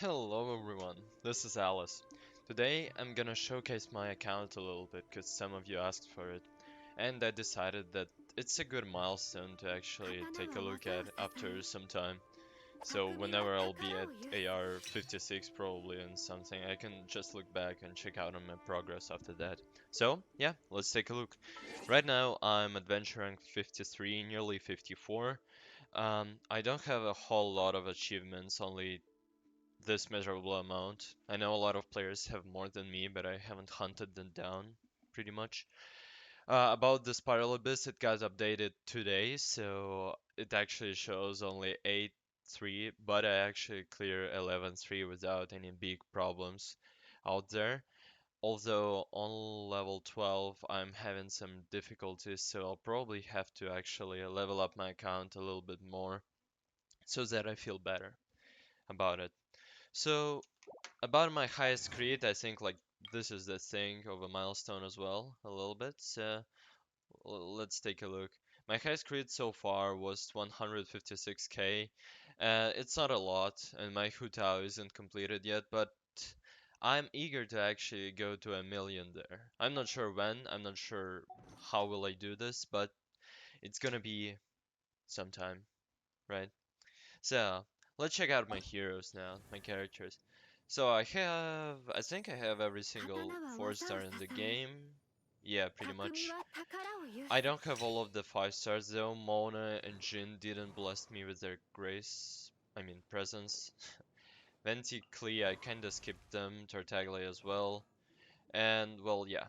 Hello everyone, this is Alice. Today I'm gonna showcase my account a little bit because some of you asked for it, and I decided that it's a good milestone to actually take a look at after some time. So whenever I'll be at AR56 probably and something, I can just look back and check out on my progress after that. So yeah, let's take a look. Right now I'm adventure rank 53, nearly 54. I don't have a whole lot of achievements, only this measurable amount. I know a lot of players have more than me, but I haven't hunted them down pretty much. About the Spiral Abyss, it got updated today, so it actually shows only 8.3, but I actually clear 11.3 without any big problems out there. Although on level 12 I'm having some difficulties, so I'll probably have to actually level up my account a little bit more so that I feel better about it. So about my highest creed, I think like this is the thing of a milestone as well, a little bit. So let's take a look. My highest creed so far was 156k. It's not a lot, and my Hutao isn't completed yet, but I'm eager to actually go to a million there. I'm not sure when, I'm not sure how will I do this, but it's gonna be sometime, right? So, let's check out my heroes now, my characters. So I think I have every single 4 star in the game. Yeah, pretty much. I don't have all of the 5 stars though. Mona and Jin didn't bless me with their grace. I mean, presence. Venti, Klee, I kinda skipped them. Tartaglia as well. And, well, yeah.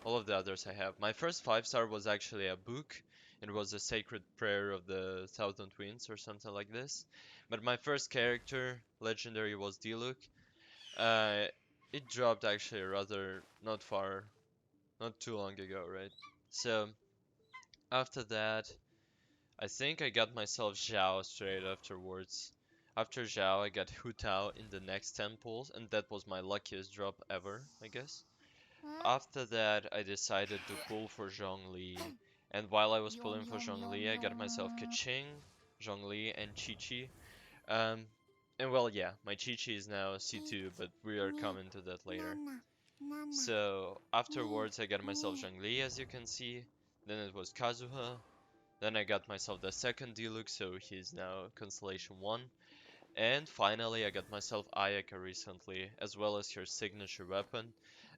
All of the others I have. My first 5 star was actually a book. It was a sacred prayer of the Thousand Winds or something like this. But my first character, legendary, was Diluc. Uh, it dropped actually rather not far, not too long ago, right? So after that, I think I got myself Zhao straight afterwards. After Zhao, I got Hu Tao in the next 10 pulls, and that was my luckiest drop ever, I guess. After that, I decided to pull for Zhongli, and while I was pulling for Zhongli, I got myself Keqing, Zhongli, and Chi-Chi. Um, and well, yeah, my Chi-Chi is now C2, but we are coming to that later. So afterwards, I got myself Zhongli, as you can see. Then it was Kazuha. Then I got myself the second Diluc, so he's now Constellation 1. And finally, I got myself Ayaka recently, as well as her signature weapon.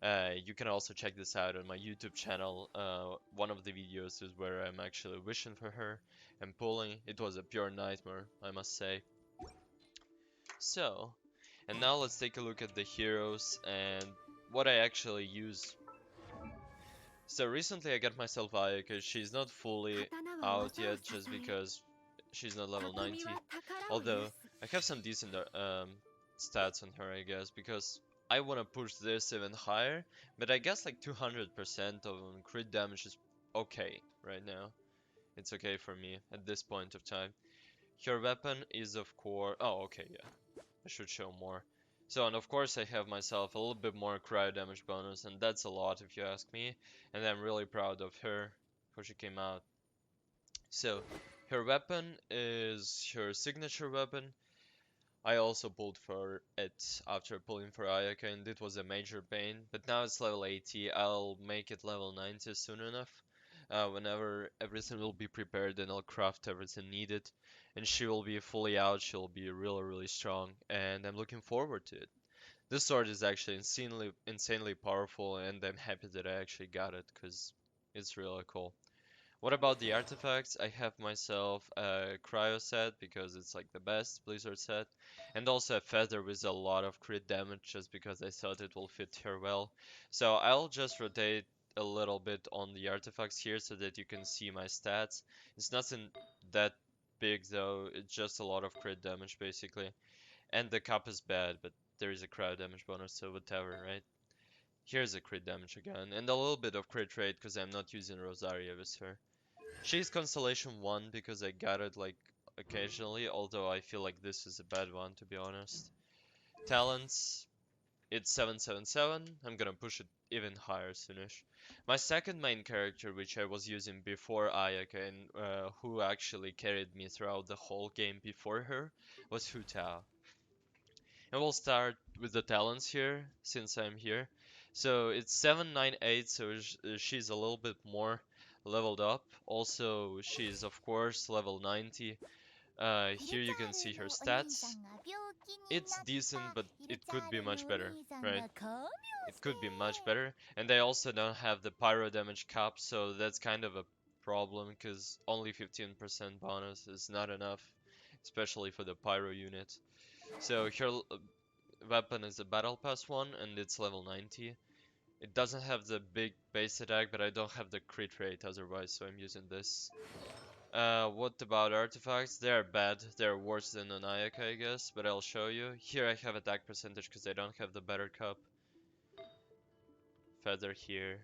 You can also check this out on my YouTube channel. One of the videos is where I'm actually wishing for her and pulling. It was a pure nightmare, I must say. So, and now let's take a look at the heroes and what I actually use. So recently I got myself Ayaka. She's not fully out yet just because she's not level 90. Although I have some decent stats on her, I guess, because I want to push this even higher. But I guess like 200% of crit damage is okay right now. It's okay for me at this point of time. Her weapon is of course. Oh, okay, yeah. I should show more. So, and of course I have myself a little bit more cryo damage bonus, and that's a lot if you ask me. And I'm really proud of her, how she came out. So, her weapon is her signature weapon. I also pulled for it after pulling for Ayaka, and it was a major pain. But now it's level 80, I'll make it level 90 soon enough. Whenever everything will be prepared, then I'll craft everything needed. And she will be fully out, she'll be really, really strong, and I'm looking forward to it. This sword is actually insanely powerful, and I'm happy that I actually got it, because it's really cool. What about the artifacts? I have myself a cryo set because it's like the best blizzard set, and also a feather with a lot of crit damage just because I thought it will fit her well. So I'll just rotate a little bit on the artifacts here so that you can see my stats. It's nothing that big though, it's just a lot of crit damage basically. And the cup is bad, but there is a cryo damage bonus, so whatever, right? Here's a crit damage again, and a little bit of crit rate because I'm not using Rosaria with her. She's Constellation 1 because I got it like occasionally, although I feel like this is a bad one to be honest. Talents, it's 777. I'm gonna push it even higher soonish. My second main character, which I was using before Ayaka and who actually carried me throughout the whole game before her, was Hu Tao. And we'll start with the talents here, since I'm here. So it's 798, so she's a little bit more leveled up. Also, she's of course level 90. Here you can see her stats. It's decent, but it could be much better, right? It could be much better. And they also don't have the pyro damage cap, so that's kind of a problem, because only 15% bonus is not enough, especially for the pyro unit. So her weapon is a battle pass one, and it's level 90. It doesn't have the big base attack, but I don't have the crit rate otherwise, so I'm using this. What about artifacts? They're bad. They're worse than an Ayaka, I guess, but I'll show you. Here I have attack percentage because I don't have the better cup. Feather here.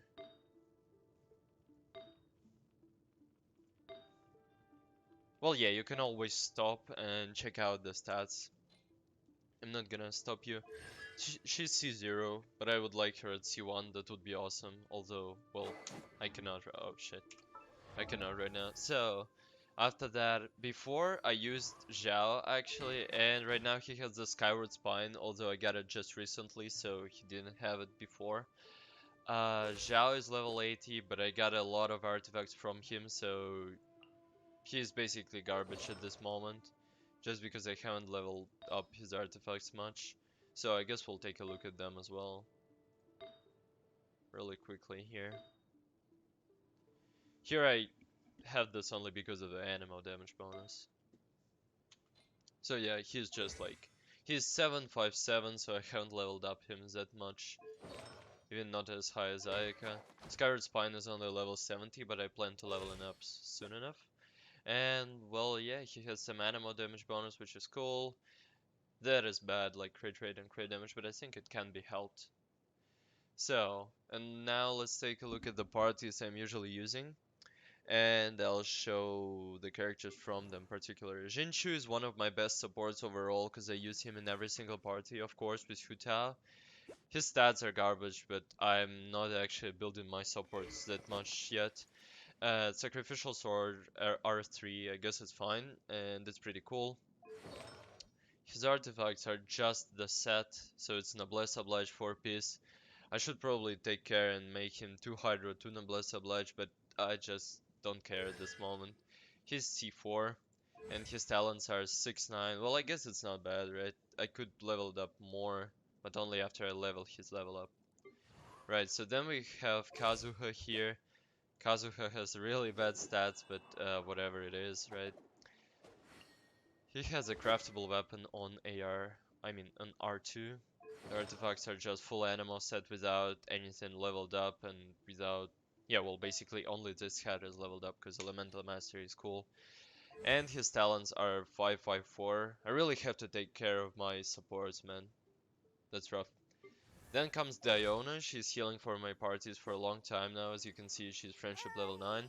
Well, yeah, you can always stop and check out the stats. I'm not gonna stop you. She's C0, but I would like her at C1. That would be awesome. Although, well, I cannot. Oh shit. I cannot right now. So, after that, before I used Zhao actually, and right now he has the Skyward Spine, although I got it just recently, so he didn't have it before. Zhao is level 80, but I got a lot of artifacts from him, so he's basically garbage at this moment, just because I haven't leveled up his artifacts much. So I guess we'll take a look at them as well, really quickly here. Here I have this only because of the animal damage bonus. So yeah, he's just like, he's 757, so I haven't leveled up him that much. Even not as high as Ayaka. Skyward Spine is only level 70, but I plan to level it up soon enough. And well, yeah, he has some animal damage bonus, which is cool. That is bad, like crit rate and crit damage, but I think it can be helped. So, and now let's take a look at the parties I'm usually using. And I'll show the characters from them particularly. Jinshu is one of my best supports overall because I use him in every single party, of course, with Hu. His stats are garbage, but I'm not actually building my supports that much yet. Sacrificial Sword R3, I guess it's fine, and it's pretty cool. His artifacts are just the set, so it's Noblesse Oblige 4-piece. I should probably take care and make him 2 Hydro, 2 Noblesse Oblige, but I just don't care at this moment. He's C4, and his talents are 6-9. Well, I guess it's not bad, right? I could level it up more, but only after I level his level up. Right, so then we have Kazuha here. Kazuha has really bad stats, but whatever it is, right? He has a craftable weapon on on R2. The artifacts are just full animal set without anything leveled up and without, yeah, well, basically only this hat is leveled up because Elemental Mastery is cool. And his talents are 554. I really have to take care of my supports, man. That's rough. Then comes Diona. She's healing for my parties for a long time now. As you can see, she's friendship level 9.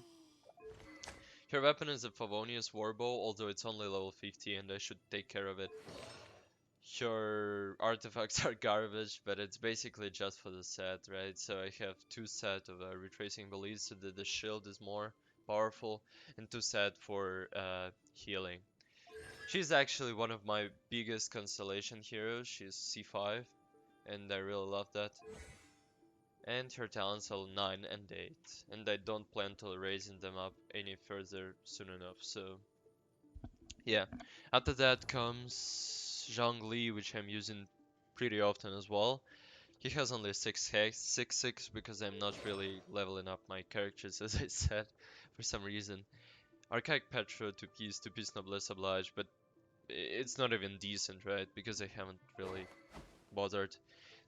Her weapon is a Favonius Warbow, although it's only level 50 and I should take care of it. Her artifacts are garbage, but it's basically just for the set, right? So I have 2 set of retracing beliefs so that the shield is more powerful, and 2 set for healing. She's actually one of my biggest constellation heroes. She's C5, and I really love that. And her talents are 9 and 8, and I don't plan to raising them up any further soon enough, so yeah. After that comes Zhongli, which I'm using pretty often as well. He has only 6 hex, 6 because I'm not really leveling up my characters as I said, for some reason. Archaic Petra 2-piece, 2-piece Noblesse Oblige, but it's not even decent, right? Because I haven't really bothered.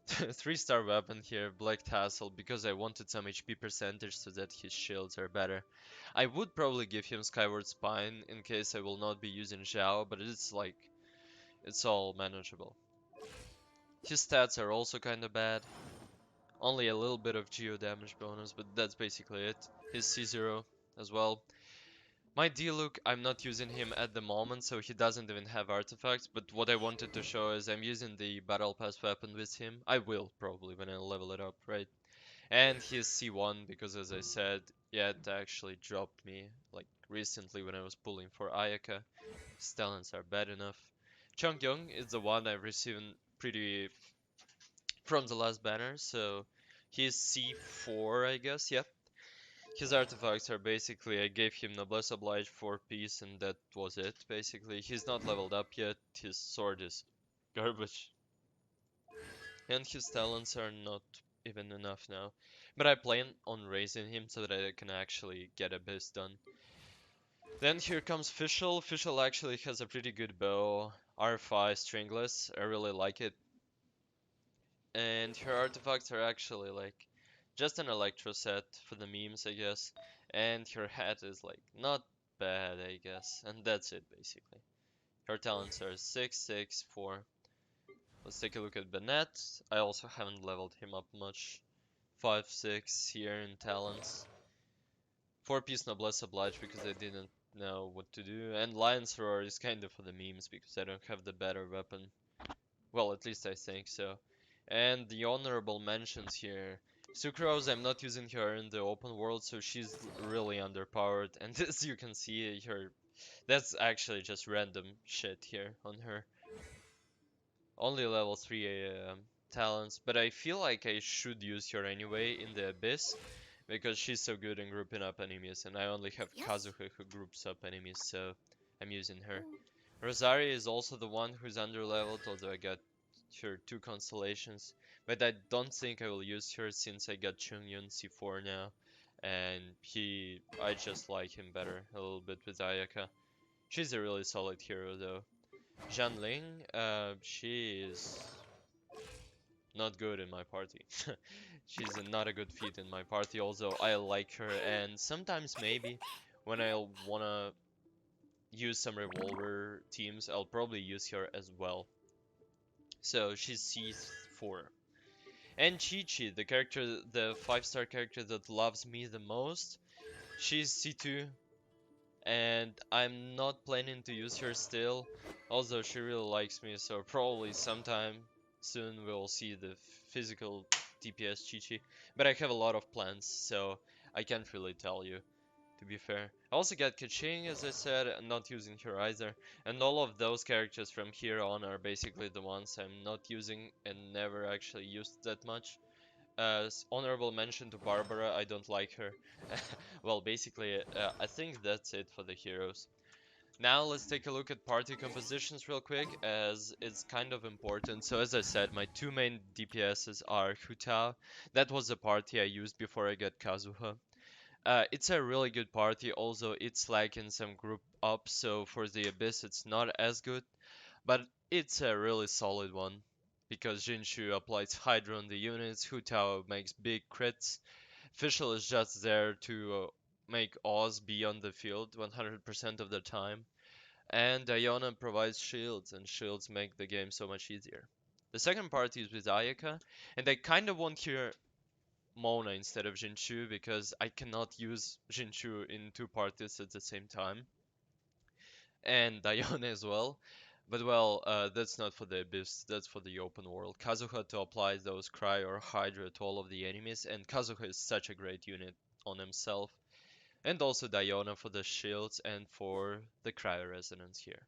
3-star weapon here, Black Tassel, because I wanted some HP percentage so that his shields are better. I would probably give him Skyward Spine in case I will not be using Zhao, but it's like, it's all manageable. His stats are also kinda bad. Only a little bit of geo damage bonus, but that's basically it. His C0 as well. My Diluc, I'm not using him at the moment, so he doesn't even have artifacts, but what I wanted to show is I'm using the Battle Pass weapon with him. I will, probably, when I level it up, right? And he's C1, because as I said, yeah, it actually dropped me, like, recently when I was pulling for Ayaka. His talents are bad enough. Chongyung is the one I've received pretty from the last banner, so he's C4, I guess. Yep. His artifacts are basically, I gave him Noblesse Oblige 4 piece, and that was it, basically. He's not leveled up yet, his sword is garbage. And his talents are not even enough now. But I plan on raising him so that I can actually get Abyss done. Then here comes Fischl. Fischl actually has a pretty good bow. R5 stringless, I really like it. And her artifacts are actually like just an electro set for the memes, I guess. And her hat is like not bad, I guess. And that's it basically. Her talents are 6, 6, 4. Let's take a look at Bennett. I also haven't leveled him up much. 5, 6 here in talents. 4-piece Noblesse Oblige because I didn't know what to do. And Lion's Roar is kind of for the memes because I don't have the better weapon. Well, at least I think so. And the honorable mentions here. Sucrose, I'm not using her in the open world, so she's really underpowered. And as you can see, that's actually just random shit here on her. Only level 3 talents, but I feel like I should use her anyway in the Abyss, because she's so good in grouping up enemies, and I only have Kazuha who groups up enemies, so I'm using her. Rosaria is also the one who's underleveled, although I got her 2 constellations, but I don't think I will use her since I got Chungyun C4 now, and I just like him better a little bit with Ayaka. She's a really solid hero though. Ling, she is not good in my party. She's not a good fit in my party, although I like her, and sometimes maybe when I'll wanna use some revolver teams, I'll probably use her as well. So she's C4. And Chi-Chi, the character, the 5-star character that loves me the most, she's C2, and I'm not planning to use her still, although she really likes me, so probably sometime soon we'll see the physical DPS Chi-Chi, but I have a lot of plans, so I can't really tell you, to be fair. I also got Keqing, as I said, and not using her either, and all of those characters from here on are basically the ones I'm not using and never actually used that much. Honorable mention to Barbara, I don't like her. Well, basically, I think that's it for the heroes. Now let's take a look at party compositions real quick, as it's kind of important. So as I said, my 2 main DPSs are Hu Tao. That was the party I used before I got Kazuha. It's a really good party, although it's lacking some group up, so for the Abyss it's not as good. But it's a really solid one, because Jinshu applies Hydra on the units, Hu Tao makes big crits, Fischl is just there to make Oz be on the field 100% of the time, and Iona provides shields, and shields make the game so much easier. The second party is with Ayaka, and I kind of want here Mona instead of Jinshu, because I cannot use Jinshu in 2 parties at the same time, and Iona as well. But well, that's not for the Abyss, that's for the open world. Kazuha to apply those Cry or Hydra to all of the enemies, and Kazuha is such a great unit on himself. And also Diona for the shields and for the Cryo Resonance here.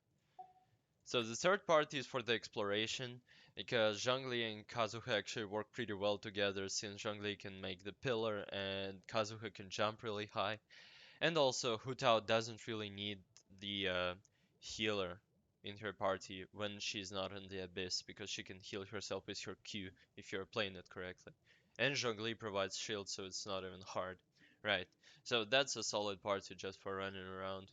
So the third party is for the exploration, because Zhongli and Kazuha actually work pretty well together, since Zhongli can make the pillar and Kazuha can jump really high. And also, Hu Tao doesn't really need the healer in her party when she's not in the Abyss, because she can heal herself with her Q if you're playing it correctly. And Zhongli provides shield, so it's not even hard. Right, so that's a solid party just for running around.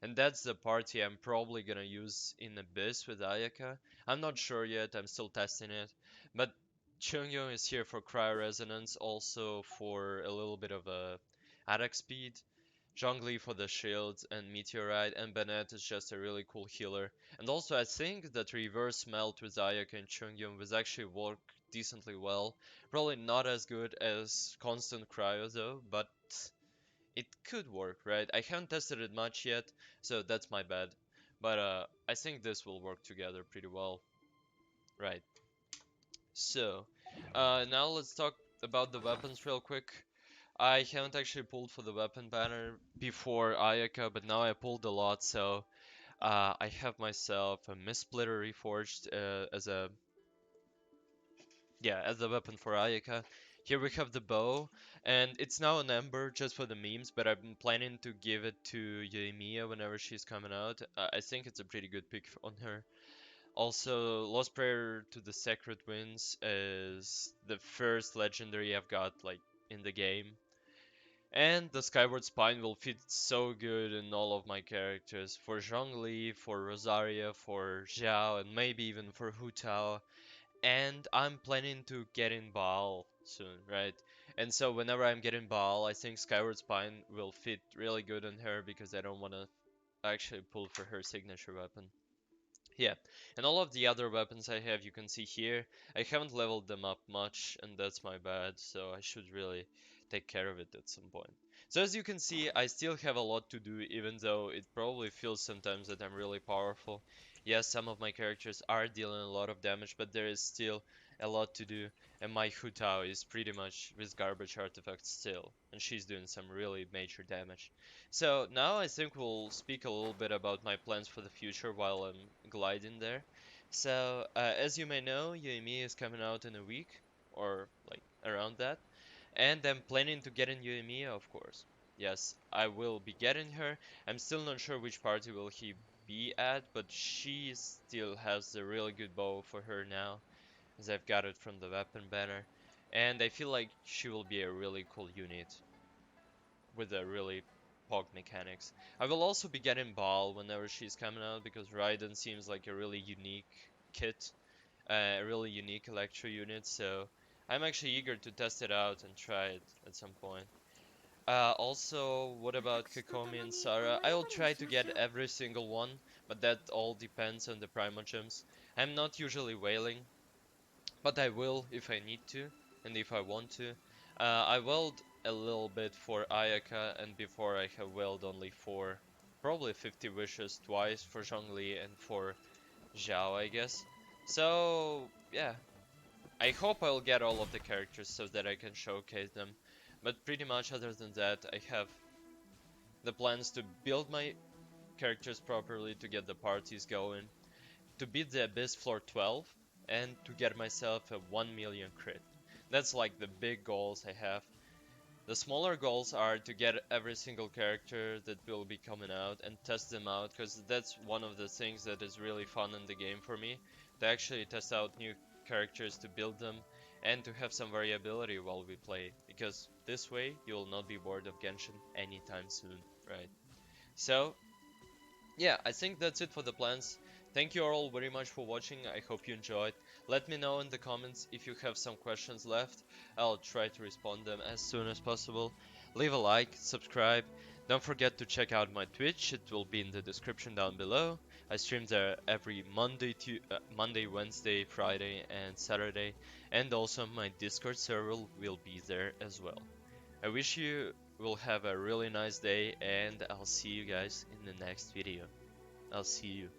And that's the party I'm probably gonna use in Abyss with Ayaka. I'm not sure yet, I'm still testing it. But Chungyong is here for Cryo Resonance, also for a little bit of a attack speed. Zhongli for the shields and Meteorite, and Bennett is just a really cool healer. And also I think that reverse melt with Ayaka and Chungyun was actually work decently well. Probably not as good as constant cryo though, but it could work, right? I haven't tested it much yet, so that's my bad. But I think this will work together pretty well. Right. So, now let's talk about the weapons real quick. I haven't actually pulled for the weapon banner before Ayaka, but now I pulled a lot, so I have myself a Mist Splitter reforged as a Yeah, as a weapon for Ayaka. Here we have the bow, and it's now an ember just for the memes, but I'm planning to give it to Yoimiya whenever she's coming out. I think it's a pretty good pick on her. Also, Lost Prayer to the Sacred Winds is the first legendary I've got like in the game. And the Skyward Spine will fit so good in all of my characters. For Zhongli, for Rosaria, for Xiao, and maybe even for Hu Tao. And I'm planning to get in Baal soon, right? And so whenever I'm getting Baal, I think Skyward Spine will fit really good on her because I don't want to actually pull for her signature weapon. Yeah, and all of the other weapons I have, you can see here, I haven't leveled them up much, and that's my bad, so I should really take care of it at some point. So as you can see, I still have a lot to do, even though it probably feels sometimes that I'm really powerful. Yes, some of my characters are dealing a lot of damage, but there is still a lot to do, and my Hu Tao is pretty much with garbage artifacts still, and she's doing some really major damage. So now I think we'll speak a little bit about my plans for the future while I'm gliding there. So as you may know, UME is coming out in a week or like around that, and I'm planning to get in UME, of course. Yes, I will be getting her. I'm still not sure which party will he be at, but she still has the really good bow for her now, as I've got it from the weapon banner, and I feel like she will be a really cool unit with a really pog mechanics. I will also be getting Ball whenever she's coming out because Raiden seems like a really unique kit, a really unique Electro unit, so I'm actually eager to test it out and try it at some point. Also, what about Kokomi and Sarah? I will try to get every single one, but that all depends on the Primogems. I'm not usually whaling, but I will if I need to and if I want to. I welled a little bit for Ayaka, and before I have welled only for probably 50 wishes twice for Zhongli and for Zhao, I guess. So yeah, I hope I'll get all of the characters so that I can showcase them. But pretty much other than that, I have the plans to build my characters properly to get the parties going, to beat the Abyss floor 12, and to get myself a 1 million crit. That's like the big goals I have. The smaller goals are to get every single character that will be coming out and test them out, because that's one of the things that is really fun in the game for me, to actually test out new characters, to build them, and to have some variability while we play, because this way you will not be bored of Genshin anytime soon, right? So yeah, I think that's it for the plans. Thank you all very much for watching. I hope you enjoyed. Let me know in the comments if you have some questions left. I'll try to respond them as soon as possible. Leave a like, subscribe. Don't forget to check out my Twitch. It will be in the description down below. I stream there every Monday, Wednesday, Friday, and Saturday. And also my Discord server will be there as well. I wish you will have a really nice day, and I'll see you guys in the next video. I'll see you.